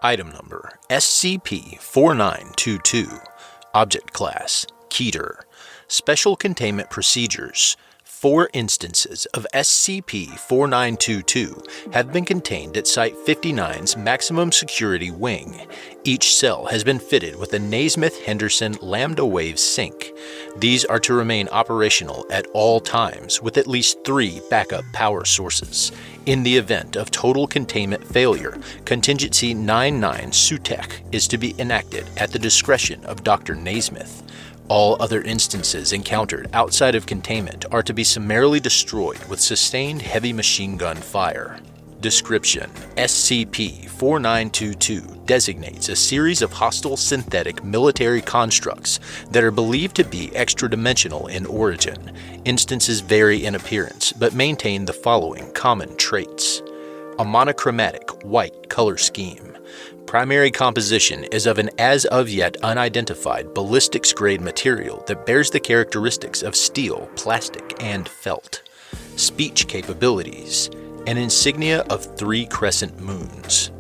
Item Number SCP-4922 Object Class Keter Special Containment Procedures 4 instances of SCP-4922 have been contained at Site-59's maximum security wing. Each cell has been fitted with a Naismith-Henderson lambda wave sink. These are to remain operational at all times with at least 3 backup power sources. In the event of total containment failure, Contingency 99 SUTEC is to be enacted at the discretion of Dr. Naismith. All other instances encountered outside of containment are to be summarily destroyed with sustained heavy machine gun fire. Description: SCP-4922 designates a series of hostile synthetic military constructs that are believed to be extra-dimensional in origin. Instances vary in appearance, but maintain the following common traits. A monochromatic white color scheme. Primary composition is of an as-of-yet unidentified ballistics-grade material that bears the characteristics of steel, plastic, and felt. Speech capabilities. An insignia of 3 crescent moons.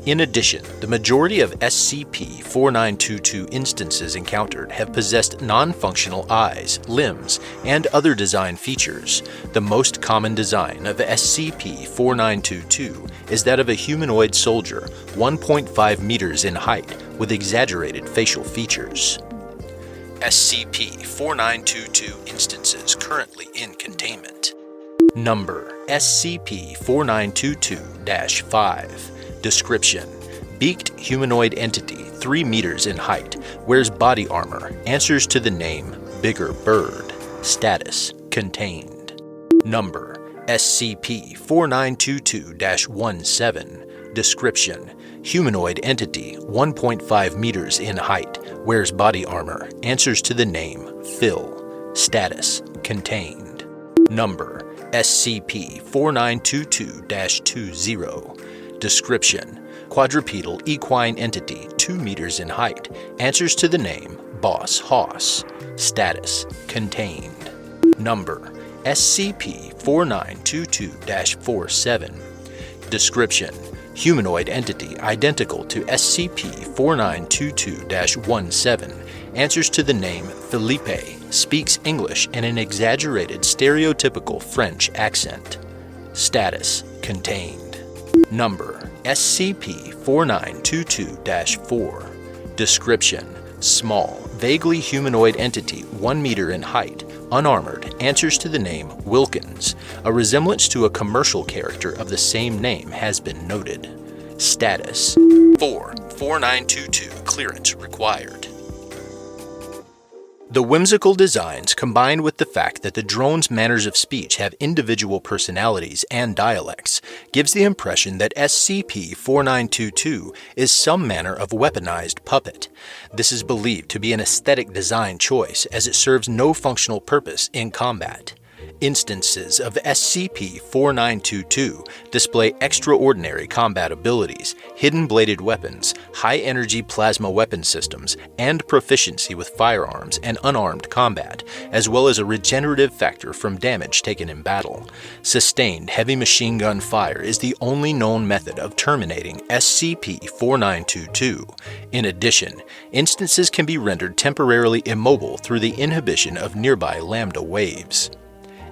In addition, the majority of SCP-4922 instances encountered have possessed non-functional eyes, limbs, and other design features. The most common design of SCP-4922 is that of a humanoid soldier, 1.5 meters in height, with exaggerated facial features. SCP-4922 instances currently in containment. Number SCP-4922-5. Description: Beaked humanoid entity, 3 meters in height, wears body armor, answers to the name Bigger Bird. Status: Contained. Number SCP-4922-17. Description: Humanoid entity, 1.5 meters in height, wears body armor, answers to the name Phil. Status: Contained. Number SCP-4922-20. Description: Quadrupedal equine entity, 2 meters in height, answers to the name Boss Hoss. Status: Contained. Number SCP-4922-47. Description: Humanoid entity identical to SCP-4922-17, answers to the name Felipe, speaks English in an exaggerated stereotypical French accent. Status: Contained. Number SCP-4922-4. Description: Small, vaguely humanoid entity, 1 meter in height, unarmored, answers to the name Wilkins. A resemblance to a commercial character of the same name has been noted. Status: 4922 clearance required. The whimsical designs, combined with the fact that the drone's manners of speech have individual personalities and dialects, gives the impression that SCP-4922 is some manner of weaponized puppet. This is believed to be an aesthetic design choice, as it serves no functional purpose in combat. Instances of SCP-4922 display extraordinary combat abilities, hidden bladed weapons, high-energy plasma weapon systems, and proficiency with firearms and unarmed combat, as well as a regenerative factor from damage taken in battle. Sustained heavy machine gun fire is the only known method of terminating SCP-4922. In addition, instances can be rendered temporarily immobile through the inhibition of nearby lambda waves.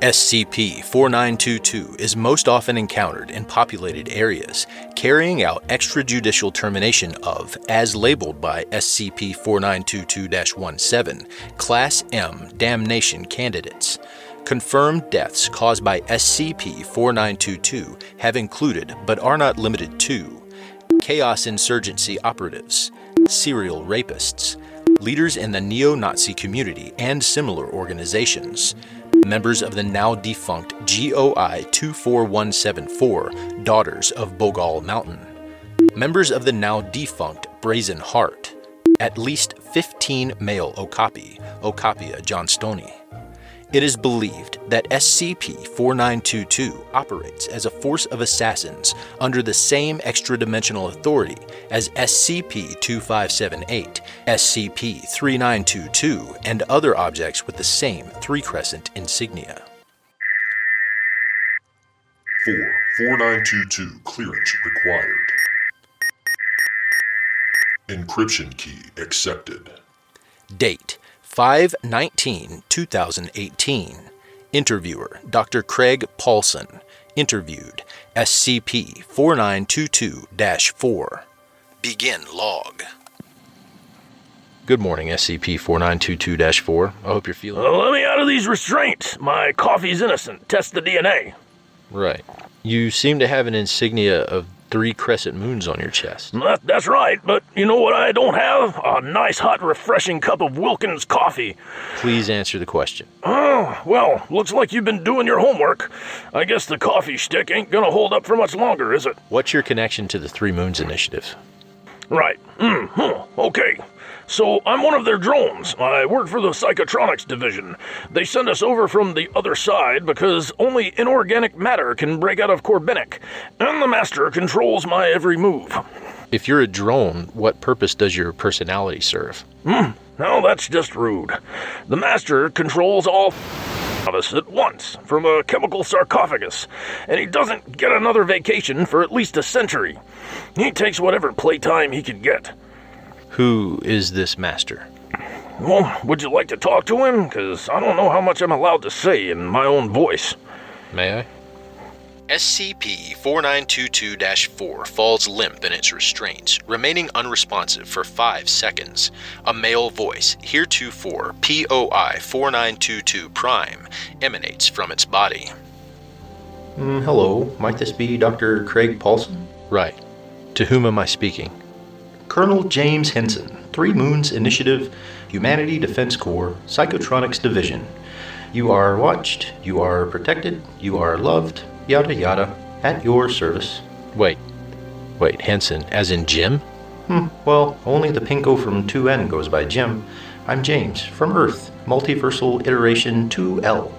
SCP-4922 is most often encountered in populated areas, carrying out extrajudicial termination of, as labeled by SCP-4922-17, Class M damnation candidates. Confirmed deaths caused by SCP-4922 have included, but are not limited to, Chaos Insurgency operatives, serial rapists, leaders in the neo-Nazi community and similar organizations, members of the now-defunct GOI 24174, Daughters of Bogal Mountain, members of the now-defunct Brazen Heart, at least 15 male Okapi, Okapia Johnstoni. It is believed that SCP-4922 operates as a force of assassins under the same extra-dimensional authority as SCP-2578, SCP-3922, and other objects with the same 3-crescent insignia. 4. 4922 clearance required. Encryption key accepted. Date 5/19/2018. Interviewer Dr. Craig Paulson. Interviewed SCP-4922-4. Begin log. Good morning, SCP-4922-4. I hope you're feeling... Let me out of these restraints. My coffee's innocent. Test the DNA. Right. You seem to have an insignia of 3 crescent moons on your chest. That's right, but you know what I don't have? A nice, hot, refreshing cup of Wilkins coffee. Please answer the question. Oh, well, looks like you've been doing your homework. I guess the coffee shtick ain't gonna hold up for much longer, is it? What's your connection to the 3 Moons Initiative? Right. Okay. So, I'm one of their drones. I work for the Psychotronics Division. They send us over from the other side because only inorganic matter can break out of Corbinic, and the Master controls my every move. If you're a drone, what purpose does your personality serve? Now that's just rude. The Master controls all of us at once, from a chemical sarcophagus, and he doesn't get another vacation for at least a century. He takes whatever playtime he can get. Who is this Master? Well, would you like to talk to him? Because I don't know how much I'm allowed to say in my own voice. May I? SCP-4922-4 falls limp in its restraints, remaining unresponsive for 5 seconds. A male voice, heretofore POI-4922 Prime, emanates from its body. Hello, might this be Dr. Craig Paulson? Right. To whom am I speaking? Colonel James Henson, 3 Moons Initiative, Humanity Defense Corps, Psychotronics Division. You are watched, you are protected, you are loved, yada yada, at your service. Wait, Henson, as in Jim? Well, only the pinko from 2N goes by Jim. I'm James, from Earth, Multiversal Iteration 2L.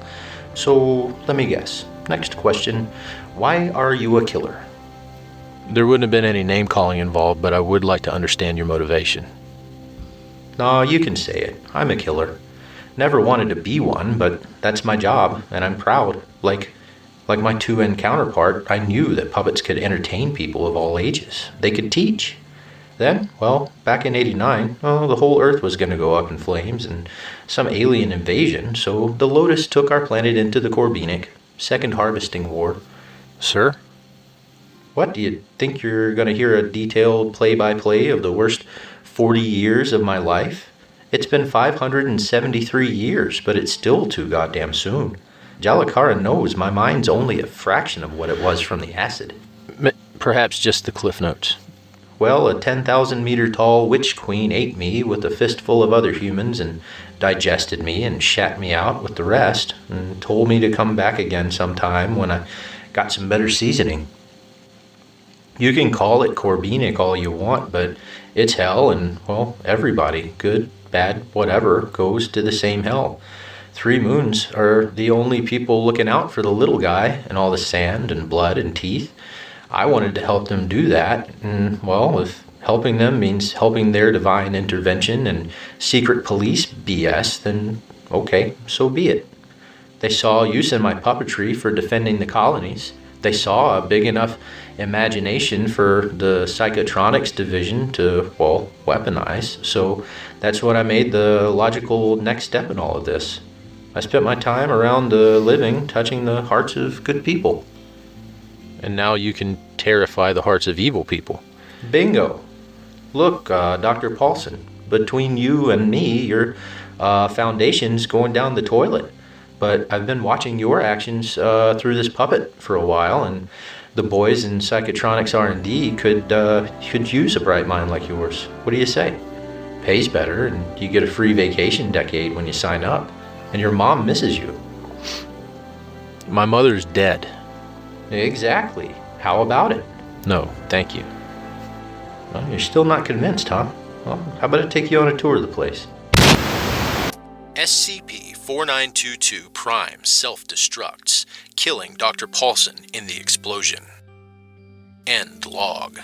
So, let me guess. Next question, why are you a killer? There wouldn't have been any name-calling involved, but I would like to understand your motivation. Nah, you can say it. I'm a killer. Never wanted to be one, but that's my job, and I'm proud. Like my 2N counterpart, I knew that puppets could entertain people of all ages. They could teach. Then, well, back in '89, the whole Earth was going to go up in flames and some alien invasion, so the Lotus took our planet into the Corbinic, Second Harvesting War. Sir? What, do you think you're going to hear a detailed play-by-play of the worst 40 years of my life? It's been 573 years, but it's still too goddamn soon. Jalakara knows my mind's only a fraction of what it was from the acid. Perhaps just the cliff notes. Well, a 10,000-meter-tall witch queen ate me with a fistful of other humans and digested me and shat me out with the rest and told me to come back again sometime when I got some better seasoning. You can call it Corbinic all you want, but it's hell and, well, everybody, good, bad, whatever, goes to the same hell. 3 Moons are the only people looking out for the little guy and all the sand and blood and teeth. I wanted to help them do that, and, well, if helping them means helping their divine intervention and secret police BS, then okay, so be it. They saw use in my puppetry for defending the colonies. They saw a big enough imagination for the Psychotronics Division to, well, weaponize. So that's what I made the logical next step in all of this. I spent my time around the living touching the hearts of good people. And now you can terrify the hearts of evil people. Bingo. Look, Dr. Paulson, between you and me, your foundation's going down the toilet. But I've been watching your actions through this puppet for a while, and the boys in Psychotronics R&D could use a bright mind like yours. What do you say? Pays better, and you get a free vacation decade when you sign up, and your mom misses you. My mother's dead. Exactly. How about it? No, thank you. Well, you're still not convinced, huh? Well, how about I take you on a tour of the place? SCP-4922 Prime self-destructs, killing Dr. Paulson in the explosion. End log.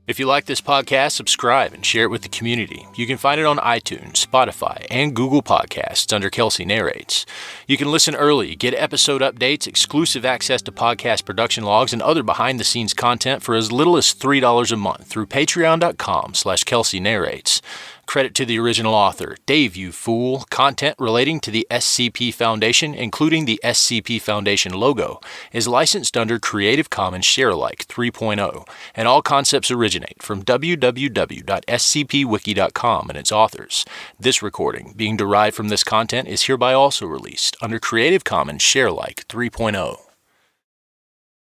If you like this podcast, subscribe and share it with the community. You can find it on iTunes, Spotify, and Google Podcasts under Kelsey Narrates. You can listen early, get episode updates, exclusive access to podcast production logs, and other behind-the-scenes content for as little as $3 a month through patreon.com/Kelsey Narrates. Credit to the original author, Dave You Fool. Content relating to the SCP Foundation, including the SCP Foundation logo, is licensed under Creative Commons Sharealike 3.0, and all concepts originate from www.scpwiki.com and its authors. This recording, being derived from this content, is hereby also released under Creative Commons Sharealike 3.0.